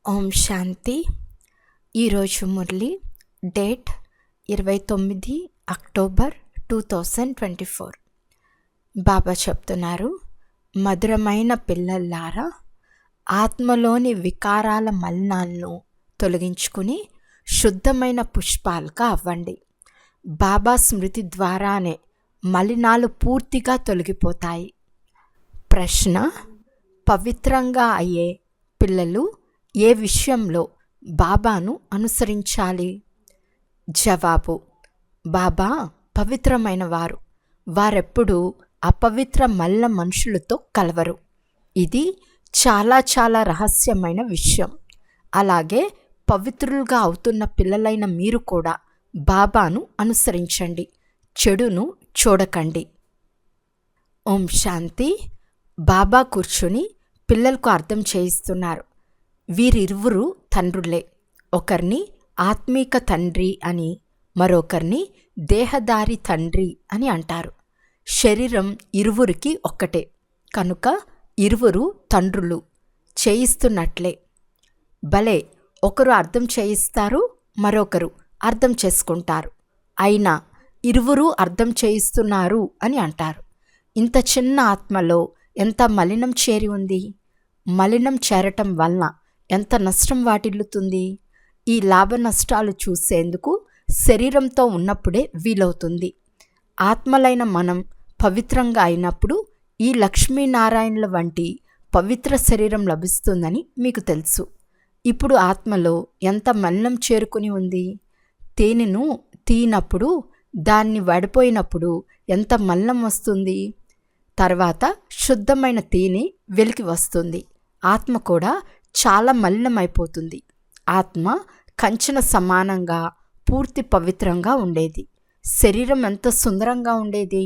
ఓం శాంతి. ఈరోజు Murali date 29 October 2024. బాబా చెప్తున్నారు, మధురమైన పిల్లల్లారా, ఆత్మలోని వికారాల మలినాలను తొలగించుకుని శుద్ధమైన పుష్పాలుగా అవ్వండి. బాబా స్మృతి ద్వారానే మలినాలు పూర్తిగా తొలగిపోతాయి. ప్రశ్న: పవిత్రంగా అయ్యే పిల్లలు ఏ విషయంలో బాబాను అనుసరించాలి? జవాబు: బాబా పవిత్రమైన వారు. వారెప్పుడూ అపవిత్ర మల్ల మనుషులతో కలవరు. ఇది చాలా చాలా రహస్యమైన విషయం. అలాగే పవిత్రులుగా అవుతున్న పిల్లలైన మీరు కూడా బాబాను అనుసరించండి, చెడును చూడకండి. ఓం శాంతి. బాబా కూర్చుని పిల్లలకు అర్థం చేయిస్తున్నారు. వీరిరువురు తండ్రులే. ఒకరిని ఆత్మీక తండ్రి అని, మరొకరిని దేహదారి తండ్రి అని అంటారు. శరీరం ఇరువురికి ఒక్కటే కనుక ఇరువురు తండ్రులు చేయిస్తున్నట్లే. భలే, ఒకరు అర్థం చేయిస్తారు, మరొకరు అర్థం చేసుకుంటారు. అయినా ఇరువురు అర్థం చేయిస్తున్నారు అని అంటారు. ఇంత చిన్న ఆత్మలో ఎంత మలినం చేరి ఉంది. మలినం చేరటం వలన ఎంత నష్టం వాటిల్లుతుంది. ఈ లాభ నష్టాలు చూసేందుకు శరీరంతో ఉన్నప్పుడే వీలవుతుంది. ఆత్మలైన మనం పవిత్రంగా అయినప్పుడు ఈ లక్ష్మీనారాయణుల వంటి పవిత్ర శరీరం లభిస్తుందని మీకు తెలుసు. ఇప్పుడు ఆత్మలో ఎంత మలినం చేరుకుని ఉంది. తేనెను తీనప్పుడు, దాన్ని వడిపోయినప్పుడు ఎంత మలినం వస్తుంది. తర్వాత శుద్ధమైన తేనె వెలికి వస్తుంది. ఆత్మ కూడా చాలా మలినమైపోతుంది. ఆత్మ కంచన సమానంగా పూర్తి పవిత్రంగా ఉండేది. శరీరం ఎంత సుందరంగా ఉండేది.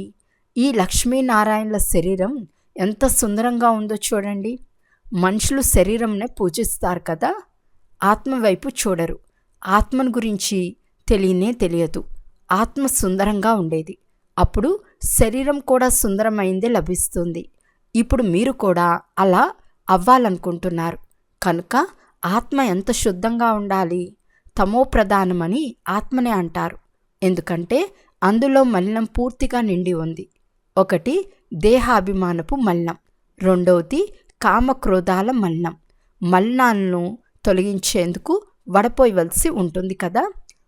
ఈ లక్ష్మీనారాయణుల శరీరం ఎంత సుందరంగా ఉందో చూడండి. మనుషులు శరీరంనే పూజిస్తారు కదా, ఆత్మ వైపు చూడరు. ఆత్మను గురించి తెలియదు. ఆత్మ సుందరంగా ఉండేది. అప్పుడు శరీరం కూడా సుందరమైందే లభిస్తుంది. ఇప్పుడు మీరు కూడా అలా అవ్వాలనుకుంటున్నారు కనుక ఆత్మ ఎంత శుద్ధంగా ఉండాలి. తమో ప్రధానమని ఆత్మనే అంటారు. ఎందుకంటే అందులో మలినం పూర్తిగా నిండి ఉంది. ఒకటి దేహాభిమానపు మలినం, రెండవది కామక్రోధాల మలినం. మలినాలను తొలగించేందుకు వడపోయవలసి ఉంటుంది కదా.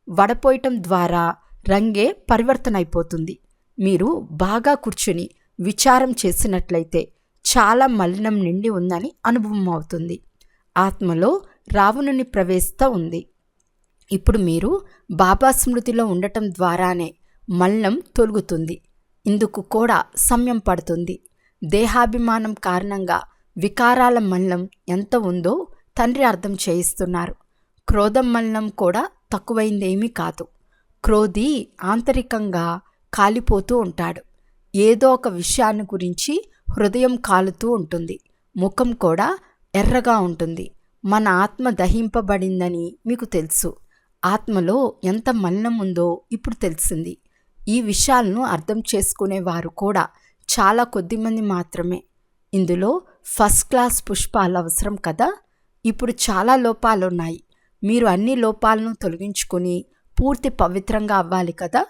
వడపోయటం ద్వారా రంగే పరివర్తన అయిపోతుంది. మీరు బాగా కూర్చుని విచారం చేసినట్లయితే చాలా మలినం నిండి ఉందని అనుభవం అవుతుంది. ఆత్మలో రావణుని ప్రవేశత ఉంది. ఇప్పుడు మీరు బాబా స్మృతిలో ఉండటం ద్వారానే మలినం తొలుగుతుంది. ఇందుకు కూడా సమయం పడుతుంది. దేహాభిమానం కారణంగా వికారాల మలినం ఎంత ఉందో తండ్రి అర్థం చేయిస్తున్నారు. క్రోధం మలినం కూడా తక్కువైందేమీ కాదు. క్రోధి ఆంతరికంగా కాలిపోతూ ఉంటాడు. ఏదో ఒక విషయాన్ని గురించి హృదయం కాలుతూ ఉంటుంది. ముఖం కూడా ఎర్రగా ఉంటుంది. మన ఆత్మ దహింపబడిందని మీకు తెలుసు. ఆత్మలో ఎంత మలినం ఉందో ఇప్పుడు తెలిసింది. ఈ విషయాలను అర్థం చేసుకునేవారు కూడా చాలా కొద్దిమంది మాత్రమే. ఇందులో ఫస్ట్ క్లాస్ పుష్పాలు అవసరం కదా. ఇప్పుడు చాలా లోపాలున్నాయి. మీరు అన్ని లోపాలను తొలగించుకొని పూర్తి పవిత్రంగా అవ్వాలి కదా.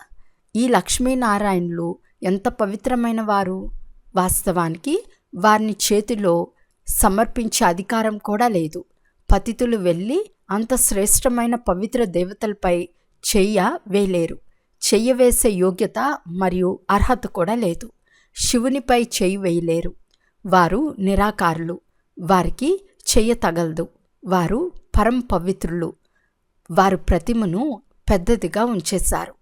ఈ లక్ష్మీనారాయణులు ఎంత పవిత్రమైన వారు. వాస్తవానికి వారిని చేతిలో సమర్పించే అధికారం కూడా లేదు. పతితులు వెళ్ళి అంత శ్రేష్టమైన పవిత్ర దేవతలపై చెయ్య వేయలేరు. చెయ్య వేసే యోగ్యత మరియు అర్హత కూడా లేదు. శివునిపై చెయ్యి వేయలేరు. వారు నిరాకారులు. వారికి చెయ్య తగలదు. వారు పరం పవిత్రులు. వారు ప్రతిమను పెద్దదిగా ఉంచేశారు.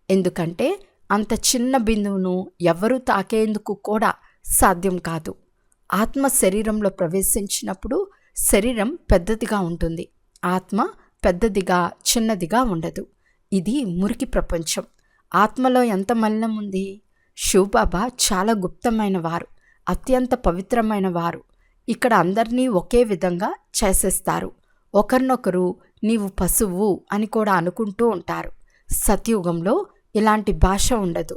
ఎందుకంటే అంత చిన్న బిందువును ఎవ్వరూ తాకేందుకు కూడా సాధ్యం కాదు. ఆత్మ శరీరంలో ప్రవేశించినప్పుడు శరీరం పెద్దదిగా ఉంటుంది. ఆత్మ పెద్దదిగా చిన్నదిగా ఉండదు. ఇది మురికి ప్రపంచం. ఆత్మలో ఎంత మలినం ఉంది. శివబాబా చాలా గుప్తమైన వారు, అత్యంత పవిత్రమైన వారు. ఇక్కడ అందరినీ ఒకే విధంగా చేసేస్తారు. ఒకరినొకరు నీవు పశువు అని కూడా అనుకుంటూ ఉంటారు. సత్యుగంలో ఇలాంటి భాష ఉండదు.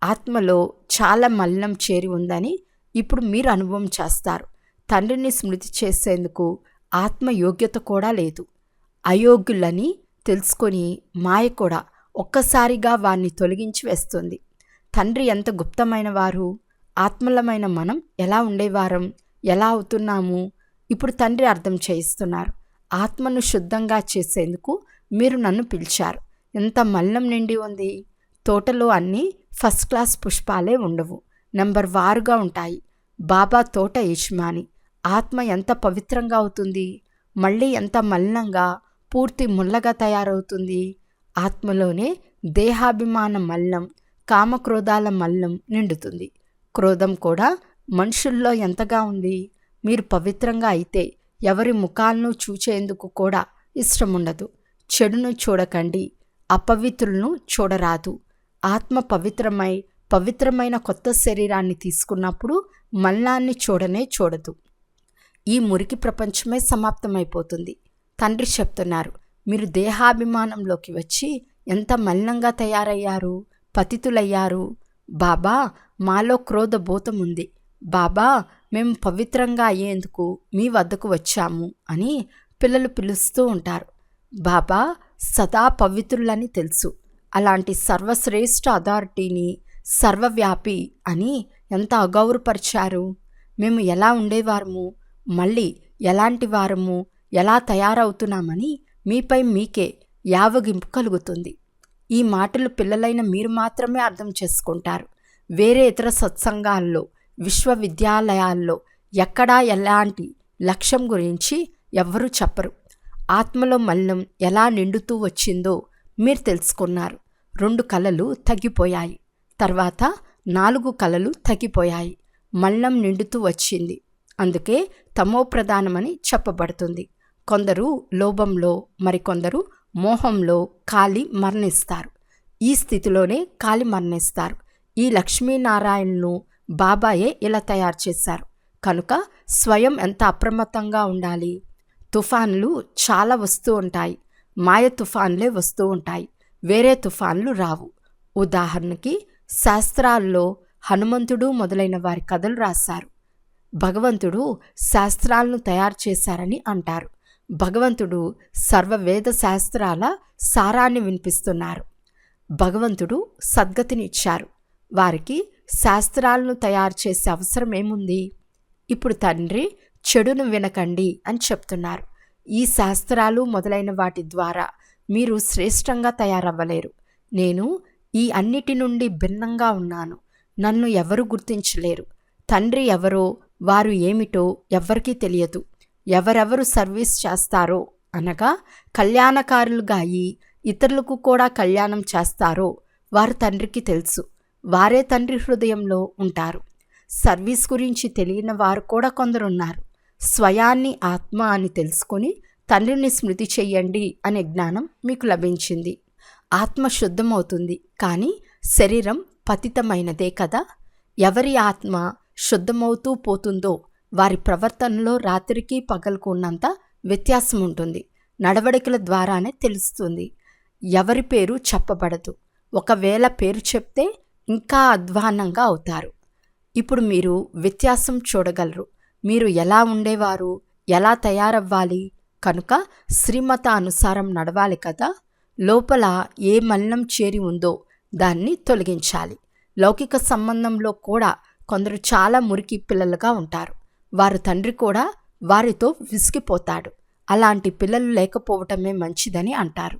ఆత్మలో చాలా మలినం చేరి ఉందని ఇప్పుడు మీరు అనుభవం చేస్తారు. తండ్రిని స్మృతి చేసేందుకు ఆత్మ యోగ్యత కూడా లేదు. అయోగ్యులని తెలుసుకొని మాయ కూడా ఒక్కసారిగా వారిని తొలగించి వేస్తుంది. తండ్రి ఎంత గుప్తమైన వారు, ఆత్మలమైన మనం ఎలా ఉండేవారం, ఎలా అవుతున్నాము? ఇప్పుడు తండ్రి అర్థం చేయిస్తున్నారు. ఆత్మను శుద్ధంగా చేసేందుకు మీరు నన్ను పిలిచారు. ఎంత మలినం నిండి ఉంది. తోటలో అన్నీ ఫస్ట్ క్లాస్ పుష్పాలే ఉండవు, నెంబర్ వారుగా ఉంటాయి. బాబా తోట యజమాని. ఆత్మ ఎంత పవిత్రంగా అవుతుంది, మళ్ళీ ఎంత మలినంగా, పూర్తి ముల్లగా తయారవుతుంది. ఆత్మలోనే దేహాభిమాన మల్లం, కామక్రోధాల మల్లం నిండుతుంది. క్రోధం కూడా మనుషుల్లో ఎంతగా ఉంది. మీరు పవిత్రంగా అయితే ఎవరి ముఖాలను చూచేందుకు కూడా ఇష్టముండదు. చెడును చూడకండి, అపవిత్రులను చూడరాదు. ఆత్మ పవిత్రమైన కొత్త శరీరాన్ని తీసుకున్నప్పుడు మల్లాన్ని చూడనే చూడదు. ఈ మురికి ప్రపంచమే సమాప్తమైపోతుంది. తండ్రి చెప్తున్నారు, మీరు దేహాభిమానంలోకి వచ్చి ఎంత మలినంగా తయారయ్యారు, పతితులయ్యారు. బాబా, మాలో క్రోధభూతం ఉంది. బాబా, మేము పవిత్రంగా అయ్యేందుకు మీ వద్దకు వచ్చాము అని పిల్లలు పిలుస్తూ ఉంటారు. బాబా సదా పవిత్రులని తెలుసు. అలాంటి సర్వశ్రేష్ఠ అథారిటీని సర్వవ్యాపి అని ఎంత అగౌరవపరిచారు. మేము ఎలా ఉండేవారము, మళ్ళీ ఎలాంటి వారము, ఎలా తయారవుతున్నామని మీకే యావగింపు కలుగుతుంది. ఈ మాటలు పిల్లలైన మీరు మాత్రమే అర్థం చేసుకుంటారు. వేరే ఇతర సత్సంగాల్లో, విశ్వవిద్యాలయాల్లో ఎక్కడా ఎలాంటి లక్ష్యం గురించి ఎవ్వరూ చెప్పరు. ఆత్మలో మలినం ఎలా నిండుతూ వచ్చిందో మీరు తెలుసుకున్నారు. 2 కళలు తగ్గిపోయాయి, తర్వాత 4 కళలు తగ్గిపోయాయి. మలినం నిండుతూ వచ్చింది. అందుకే తమోప్రధానమని చెప్పబడుతుంది. కొందరు లోభంలో, మరికొందరు మోహంలో కాలి మరణిస్తారు. ఈ స్థితిలోనే కాలి మరణిస్తారు. ఈ లక్ష్మీనారాయణను బాబాయే ఇలా తయారు చేశారు. కనుక స్వయం ఎంత అప్రమత్తంగా ఉండాలి. తుఫాన్లు చాలా వస్తూ ఉంటాయి, మాయ తుఫాన్లే వస్తూ ఉంటాయి, వేరే తుఫాన్లు రావు. ఉదాహరణకి శాస్త్రాల్లో హనుమంతుడు మొదలైన వారి కథలు రాశారు. భగవంతుడు శాస్త్రాలను తయారు చేశారని అంటారు. భగవంతుడు సర్వవేద శాస్త్రాల సారాన్ని వినిపిస్తున్నారు. భగవంతుడు సద్గతినిచ్చారు. వారికి శాస్త్రాలను తయారు చేసే అవసరం ఏముంది? ఇప్పుడు తండ్రి చెడును వినకండి అని చెప్తున్నారు. ఈ శాస్త్రాలు మొదలైన వాటి ద్వారా మీరు శ్రేష్టంగా తయారవ్వలేరు. నేను ఈ అన్నిటి నుండి భిన్నంగా ఉన్నాను. నన్ను ఎవరు గుర్తించలేరు. తండ్రి ఎవరో, వారు ఏమిటో ఎవ్వరికీ తెలియదు. ఎవరెవరు సర్వీస్ చేస్తారో, అనగా కళ్యాణకారులుగా అయి ఇతరులకు కూడా కళ్యాణం చేస్తారో వారు తండ్రికి తెలుసు. వారే తండ్రి హృదయంలో ఉంటారు. సర్వీస్ గురించి తెలియని వారు కూడా కొందరున్నారు. స్వయాన్ని ఆత్మ అని తెలుసుకొని తండ్రిని స్మృతి చెయ్యండి అనే జ్ఞానం మీకు లభించింది. ఆత్మ శుద్ధమవుతుంది, కానీ శరీరం పతితమైనదే కదా. ఎవరి ఆత్మ శుద్ధమవుతూ పోతుందో వారి ప్రవర్తనలో రాత్రికి పగలకు ఉన్నంత వ్యత్యాసం ఉంటుంది. నడవడికల ద్వారానే తెలుస్తుంది. ఎవరి పేరు చెప్పబడదు. ఒకవేళ పేరు చెప్తే ఇంకా అధ్వాన్నంగా అవుతారు. ఇప్పుడు మీరు వ్యత్యాసం చూడగలరు. మీరు ఎలా ఉండేవారు, ఎలా తయారవ్వాలి. కనుక శ్రీమతానుసారం నడవాలి కదా. లోపల ఏ మలినం చేరి ఉందో దాన్ని తొలగించాలి. లౌకిక సంబంధంలో కూడా కొందరు చాలా మురికి పిల్లలుగా ఉంటారు. వారు తండ్రి కూడా వారితో విసిగిపోతాడు. అలాంటి పిల్లలు లేకపోవటమే మంచిదని అంటారు.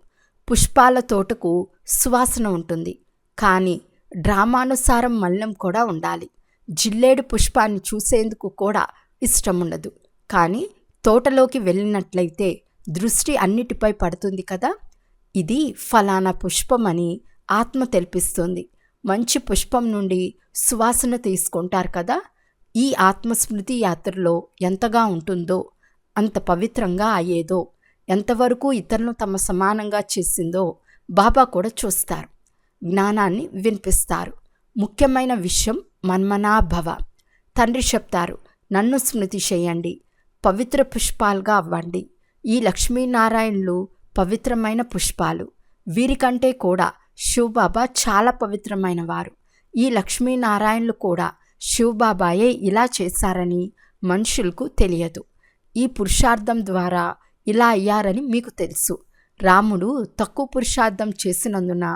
పుష్పాల తోటకు సువాసన ఉంటుంది, కానీ డ్రామానుసారం మలినం కూడా ఉండాలి. జిల్లేడు పుష్పాన్ని చూసేందుకు కూడా ఇష్టముండదు, కానీ తోటలోకి వెళ్ళినట్లయితే దృష్టి అన్నిటిపై పడుతుంది కదా. ఇది ఫలానా పుష్పమని ఆత్మ తెలిపిస్తుంది. మంచి పుష్పం నుండి సువాసన తీసుకుంటారు కదా. ఈ ఆత్మస్మృతి యాత్రలో ఎంతగా ఉంటుందో అంత పవిత్రంగా అయ్యేదో, ఎంతవరకు ఇతరులను తమ సమానంగా చేసిందో బాబా కూడా చూస్తారు. జ్ఞానాన్ని వినిపిస్తారు. ముఖ్యమైన విషయం మన్మనాభవ. తండ్రి చెప్తారు, నన్ను స్మృతి చేయండి, పవిత్ర పుష్పాలుగా అవ్వండి. ఈ లక్ష్మీనారాయణులు పవిత్రమైన పుష్పాలు. వీరికంటే కూడా శివబాబా చాలా పవిత్రమైన వారు. ఈ లక్ష్మీనారాయణులు కూడా శివబాబాయే ఇలా చేశారని మనుషులకు తెలియదు. ఈ పురుషార్థం ద్వారా ఇలా అయ్యారని మీకు తెలుసు. రాముడు తక్కువ పురుషార్థం చేసినందున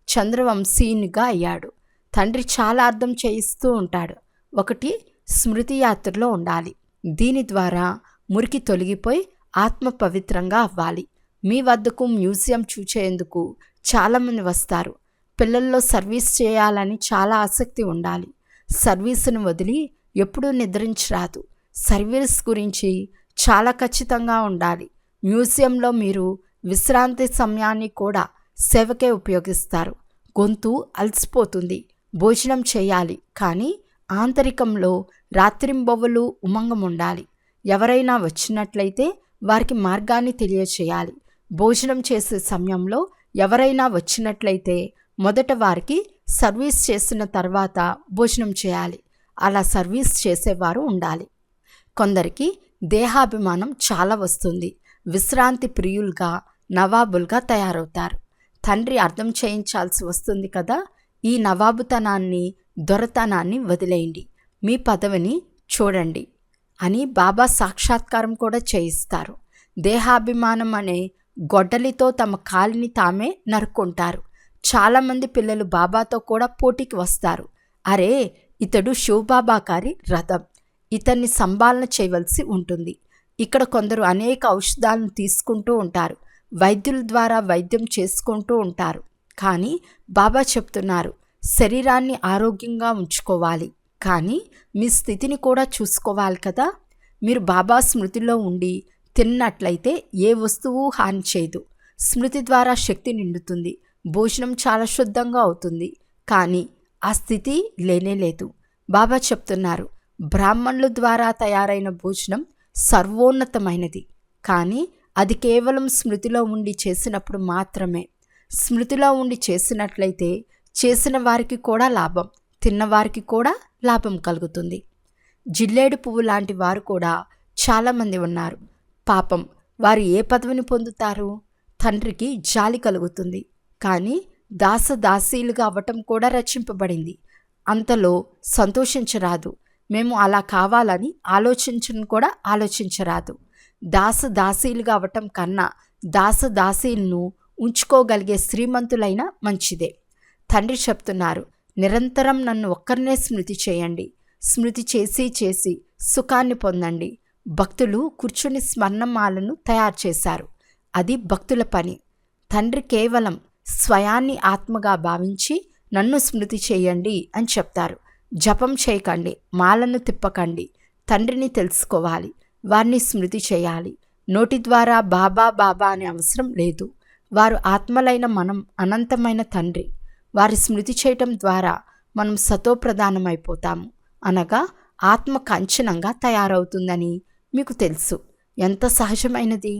చంద్రవంశీయునిగా అయ్యాడు. తండ్రి చాలా అర్థం చేయిస్తూ ఉంటాడు. ఒకటి, స్మృతి యాత్రలో ఉండాలి. దీని ద్వారా మురికి తొలగిపోయి ఆత్మ పవిత్రంగా అవ్వాలి. మీ వద్దకు మ్యూజియం చూచేందుకు చాలామంది వస్తారు. పిల్లల్లో సర్వీస్ చేయాలని చాలా ఆసక్తి ఉండాలి. సర్వీసును వదిలి ఎప్పుడూ నిద్రించరాదు. సర్వీస్ గురించి చాలా ఖచ్చితంగా ఉండాలి. మ్యూజియంలో మీరు విశ్రాంతి సమయాన్ని కూడా సేవకే ఉపయోగిస్తారు. గొంతు అలసిపోతుంది, భోజనం చేయాలి, కానీ ఆంతరికంలో రాత్రింబొవ్వలు ఉమంగం ఉండాలి. ఎవరైనా వచ్చినట్లయితే వారికి మార్గాన్ని తెలియచేయాలి. భోజనం చేసే సమయంలో ఎవరైనా వచ్చినట్లయితే మొదట వారికి సర్వీస్ చేసిన తర్వాత భోజనం చేయాలి. అలా సర్వీస్ చేసేవారు ఉండాలి. కొందరికి దేహాభిమానం చాలా వస్తుంది. విశ్రాంతి ప్రియులుగా, నవాబులుగా తయారవుతారు. తండ్రి అర్థం చేయించాల్సి వస్తుంది కదా. ఈ నవాబుతనాన్ని, దొరతనాన్ని వదిలేయండి, మీ పదవిని చూడండి అని బాబా సాక్షాత్కారం కూడా చేయిస్తారు. దేహాభిమానం అనే గొడ్డలితో తమ కాలిని తామే నరుక్కుంటారు. చాలామంది పిల్లలు బాబాతో కూడా పోటీకి వస్తారు. అరే, ఇతడు శివబాబా గారి రథం, ఇతన్ని సంభాలన చేయవలసి ఉంటుంది. ఇక్కడ కొందరు అనేక ఔషధాలను తీసుకుంటూ ఉంటారు. వైద్యుల ద్వారా వైద్యం చేసుకుంటూ ఉంటారు. కానీ బాబా చెప్తున్నారు, శరీరాన్ని ఆరోగ్యంగా ఉంచుకోవాలి, కానీ మీ స్థితిని కూడా చూసుకోవాలి కదా. మీరు బాబా స్మృతిలో ఉండి తిన్నట్లయితే ఏ వస్తువు హాని చేయదు. స్మృతి ద్వారా శక్తి నిండుతుంది. భోజనం చాలా శుద్ధంగా అవుతుంది. కానీ ఆ స్థితి లేనేలేదు. బాబా చెప్తున్నారు, బ్రాహ్మణుల ద్వారా తయారైన భోజనం సర్వోన్నతమైనది, కానీ అది కేవలం స్మృతిలో ఉండి చేసినప్పుడు మాత్రమే. స్మృతిలో ఉండి చేసినట్లయితే చేసిన వారికి కూడా లాభం, తిన్నవారికి కూడా లాభం కలుగుతుంది. జిల్లేడు పువ్వు లాంటి వారు కూడా చాలామంది ఉన్నారు. పాపం, వారు ఏ పదవిని పొందుతారు? తండ్రికి జాలి కలుగుతుంది, కానీ దాసదాసీలుగా అవ్వటం కూడా రచింపబడింది. అంతలో సంతోషించరాదు. మేము అలా కావాలని ఆలోచించను కూడా ఆలోచించరాదు. దాసదాసీలుగా అవ్వటం కన్నా దాసదాసీలను ఉంచుకోగలిగే శ్రీమంతులైన మంచిదే. తండ్రి చెప్తున్నారు, నిరంతరం నన్ను ఒక్కరినే స్మృతి చేయండి. స్మృతి చేసి చేసి సుఖాన్ని పొందండి. భక్తులు కూర్చుని స్మరణమాలను తయారు చేశారు. అది భక్తుల పని. తండ్రి కేవలం స్వయాన్ని ఆత్మగా భావించి నన్ను స్మృతి చేయండి అని చెప్తారు. జపం చేయకండి, మాలను తిప్పకండి. తండ్రిని తెలుసుకోవాలి, వారిని స్మృతి చేయాలి. నోటి ద్వారా బాబా బాబా అనే అవసరం లేదు. వారు ఆత్మలైన మనం అనంతమైన తండ్రి. వారి స్మృతి చేయటం ద్వారా మనం సతోప్రధానమైపోతాము, అనగా ఆత్మ కంచనంగా తయారవుతుందని మీకు తెలుసు. ఎంత సహజమైనది.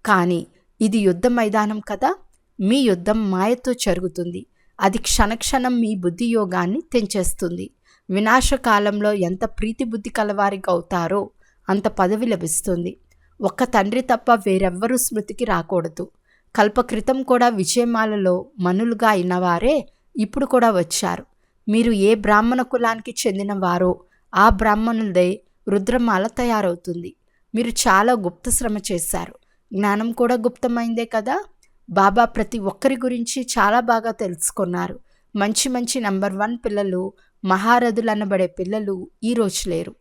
కానీ ఇది యుద్ధ మైదానం కదా. మీ యుద్ధం మాయతో జరుగుతుంది. అది క్షణక్షణం మీ బుద్ధి యోగాన్ని తెంచేస్తుంది. వినాశకాలంలో ఎంత ప్రీతి బుద్ధి కలవారిగా అవుతారో అంత పదవి లభిస్తుంది. ఒక్క తండ్రి తప్ప వేరెవ్వరూ స్మృతికి రాకూడదు. కల్పక్రితం కూడా విజయమాలలో మనులుగా అయినవారే ఇప్పుడు కూడా వచ్చారు. మీరు ఏ బ్రాహ్మణ కులానికి చెందినవారో ఆ బ్రాహ్మణులదే రుద్రమాల తయారవుతుంది. మీరు చాలా గుప్త శ్రమ చేశారు. జ్ఞానం కూడా గుప్తమైందే కదా. బాబా ప్రతి ఒక్కరి గురించి చాలా బాగా తెలుసుకున్నారు. మంచి మంచి నంబర్ 1 పిల్లలు, మహారథులు అనబడే పిల్లలు ఈరోజు లేరు.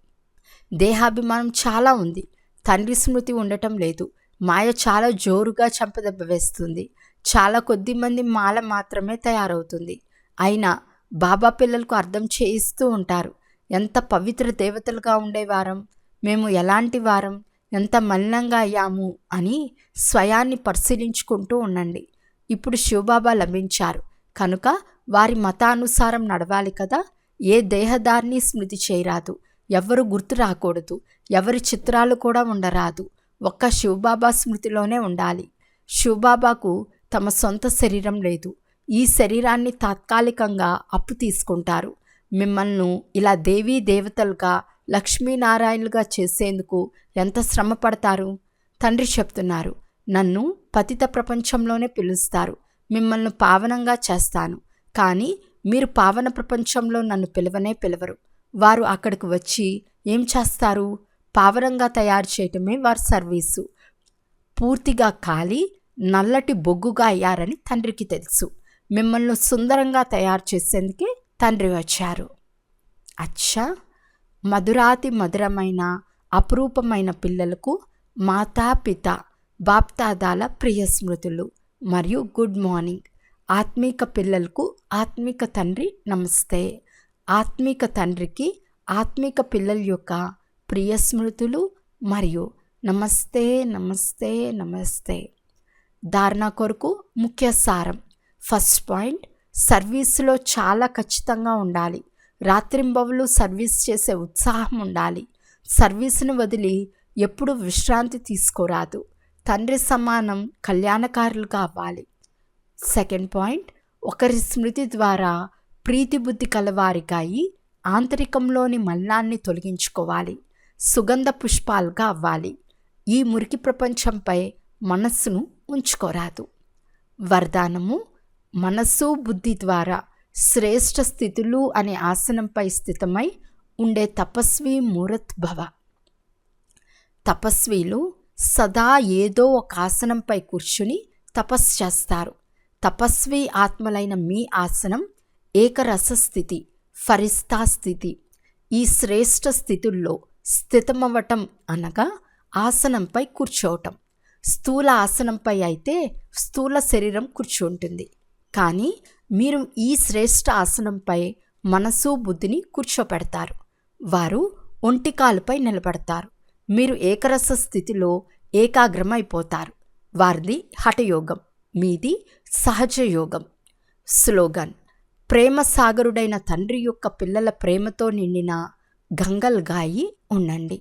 దేహాభిమానం చాలా ఉంది. తండ్రి స్మృతి ఉండటం లేదు. మాయ చాలా జోరుగా చంపదెబ్బ వేస్తుంది. చాలా కొద్ది మంది మాల మాత్రమే తయారవుతుంది. అయినా బాబా పిల్లలకు అర్థం చేయిస్తూ ఉంటారు. ఎంత పవిత్ర దేవతలుగా ఉండేవారం, మేము ఎలాంటి వారం, ఎంత మలినంగా అయ్యాము అని స్వయాన్ని పరిశీలించుకుంటూ ఉండండి. ఇప్పుడు శివబాబా లభించారు కనుక వారి మతానుసారం నడవాలి కదా. ఏ దేహదారిని స్మృతి చేయరాదు, ఎవరు గుర్తు రాకూడదు, ఎవరి చిత్రాలు కూడా ఉండరాదు. ఒక్క శివబాబా స్మృతిలోనే ఉండాలి. శివబాబాకు తమ సొంత శరీరం లేదు. ఈ శరీరాన్ని తాత్కాలికంగా అప్పు తీసుకుంటారు. మిమ్మల్ని ఇలా దేవీ దేవతలుగా, లక్ష్మీనారాయణులుగా చేసేందుకు ఎంత శ్రమ పడతారు. తండ్రి చెప్తున్నారు, నన్ను పతిత ప్రపంచంలోనే పిలుస్తారు, మిమ్మల్ని పావనంగా చేస్తాను. కానీ మీరు పావన ప్రపంచంలో నన్ను పిలవనే పిలవరు. వారు అక్కడికి వచ్చి ఏం చేస్తారు? పావనంగా తయారు చేయటమే వారి సర్వీసు. పూర్తిగా కాలి నల్లటి బొగ్గుగా అయ్యారని తండ్రికి తెలుసు. మిమ్మల్ని సుందరంగా తయారు చేసేందుకే తండ్రి వచ్చారు. అచ్చా, మధురాతి మధురమైన అపురూపమైన పిల్లలకు మాతాపిత బాప్దాదాల ప్రియ స్మృతులు మరియు గుడ్ మార్నింగ్. ఆత్మీక పిల్లలకు ఆత్మీక తండ్రి నమస్తే. ఆత్మీక తండ్రికి ఆత్మీక పిల్లల యొక్క ప్రియ స్మృతులు మరియు నమస్తే నమస్తే నమస్తే. ధారణ కొరకు ముఖ్య సారం. ఫస్ట్ పాయింట్, సర్వీసులో చాలా ఖచ్చితంగా ఉండాలి. రాత్రింబవలు సర్వీస్ చేసే ఉత్సాహం ఉండాలి. సర్వీసును వదిలి ఎప్పుడు విశ్రాంతి తీసుకోరాదు. తండ్రి సమానం కళ్యాణకారులుగా అవ్వాలి. సెకండ్ పాయింట్, ఒకరి స్మృతి ద్వారా ప్రీతి బుద్ధి కలవారిగా అయి ఆంతరికంలోని మలినాన్ని తొలగించుకోవాలి. సుగంధ పుష్పాలుగా అవ్వాలి. ఈ మురికి ప్రపంచంపై మనస్సును ఉంచుకోరాదు. వరదానము, మనస్సు బుద్ధి ద్వారా శ్రేష్ఠ స్థితులు అనే ఆసనంపై స్థితమై ఉండే తపస్వి మూరత్ భవ. తపస్వీలు సదా ఏదో ఒక ఆసనంపై కూర్చుని తపస్సు చేస్తారు. తపస్వి ఆత్మలైన మీ ఆసనం ఏకరస స్థితి, ఫరిస్తా స్థితి. ఈ శ్రేష్ఠ స్థితుల్లో స్థితమవ్వటం అనగా ఆసనంపై కూర్చోవటం. స్థూల ఆసనంపై అయితే స్థూల శరీరం కూర్చుంటుంది. కానీ మీరు ఈ శ్రేష్ఠ ఆసనంపై మనసు బుద్ధిని కూర్చోపెడతారు. వారు ఒంటికాలుపై నిలబడతారు. మీరు ఏకరస స్థితిలో ఏకాగ్రమైపోతారు. వారిది హఠయోగం, మీది సహజ యోగం. స్లోగన్: ప్రేమ సాగరుడైన తండ్రి యొక్క పిల్లల ప్రేమతో నిండిన గంగల్గాయి ఉండండి.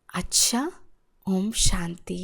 అచ్చా, ఓం శాంతి.